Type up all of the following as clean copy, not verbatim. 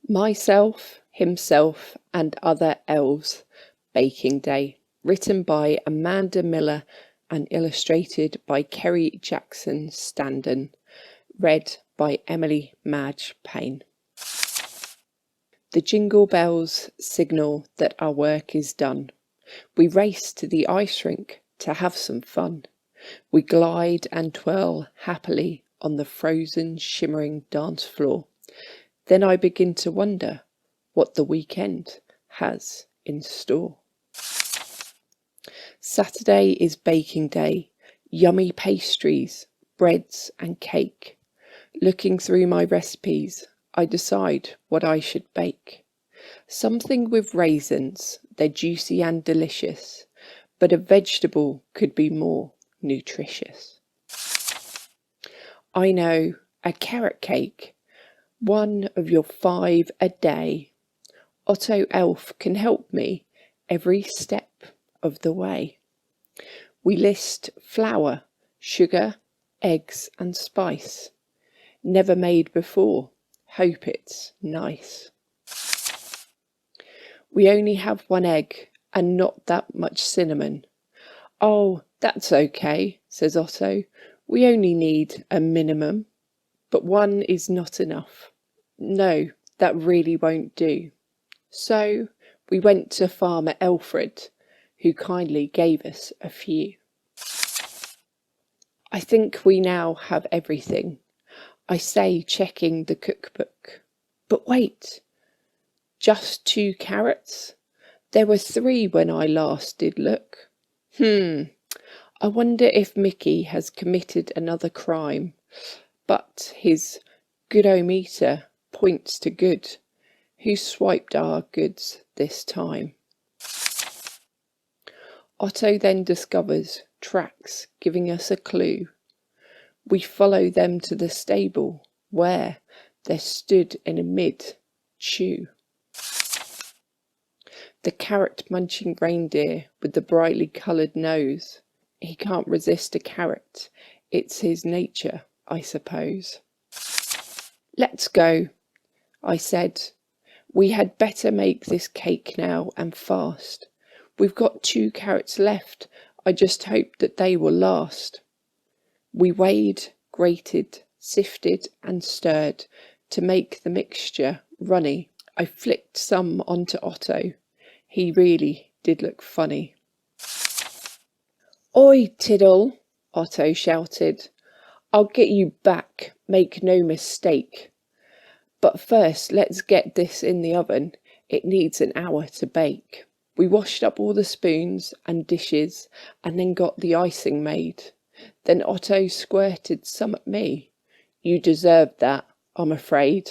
Myself, Himself and Other Elves, Baking Day, written by Amanda Miller and illustrated by Kerry Jackson Standen, read by Emily Madge Payne. The jingle bells signal that our work is done. We race to the ice rink to have some fun. We glide and twirl happily on the frozen, shimmering dance floor. Then I begin to wonder what the weekend has in store. Saturday is baking day, yummy pastries, breads and cake. Looking through my recipes, I decide what I should bake. Something with raisins, they're juicy and delicious, but a vegetable could be more nutritious. I know, a carrot cake, one of your 5 a day. Otto Elf can help me every step of the way. We list flour, sugar, eggs and spice. Never made before, hope it's nice. We only have 1 egg and not that much cinnamon. Oh, that's okay, says Otto. We only need a minimum. But 1 is not enough. No, that really won't do. So we went to Farmer Alfred, who kindly gave us a few. I think we now have everything, I say, checking the cookbook. But wait, just 2 carrots? There were 3 when I last did look. I wonder if Mickey has committed another crime, but his goodometer points to good. Who swiped our goods this time? Otto then discovers tracks giving us a clue. We follow them to the stable where there stood in a mid-chew the carrot-munching reindeer with the brightly coloured nose. He can't resist a carrot. It's his nature, I suppose. Let's go, I said. We had better make this cake now and fast. We've got 2 carrots left. I just hope that they will last. We weighed, grated, sifted and stirred to make the mixture runny. I flicked some onto Otto. He really did look funny. Oi, Tiddle, Otto shouted. I'll get you back, make no mistake. But first let's get this in the oven. It needs an hour to bake. We washed up all the spoons and dishes and then got the icing made. Then Otto squirted some at me. You deserved that, I'm afraid.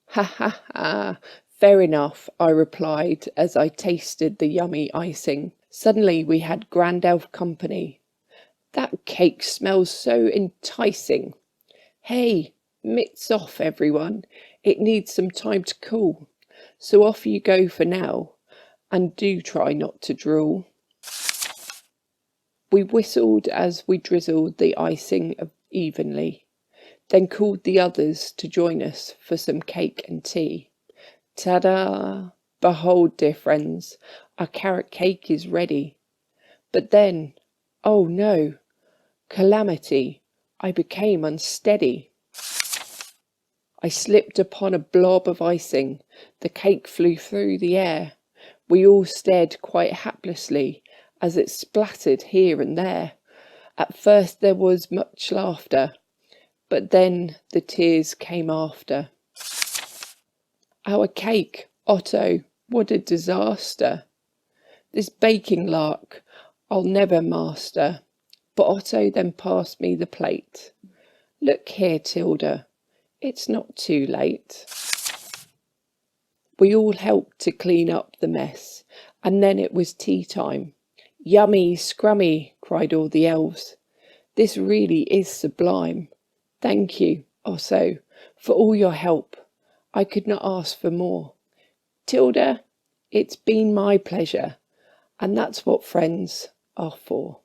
Ha ha ha, fair enough, I replied as I tasted the yummy icing. Suddenly we had Grand Elf company. That cake smells so enticing. Hey, mitts off everyone, it needs some time to cool. So off you go for now, and do try not to drool. We whistled as we drizzled the icing evenly, then called the others to join us for some cake and tea. Ta-da! Behold, dear friends, our carrot cake is ready. But then, oh no, calamity, I became unsteady. I slipped upon a blob of icing. The cake flew through the air. We all stared quite haplessly as it splattered here and there. At first there was much laughter, but then the tears came after. Our cake, Otto, what a disaster. This baking lark I'll never master. But Otto then passed me the plate. Look here, Tilda, it's not too late. We all helped to clean up the mess, and then it was tea time. Yummy, scrummy, cried all the elves. This really is sublime. Thank you, Otto, for all your help. I could not ask for more. Tilda, it's been my pleasure, and that's what friends are for.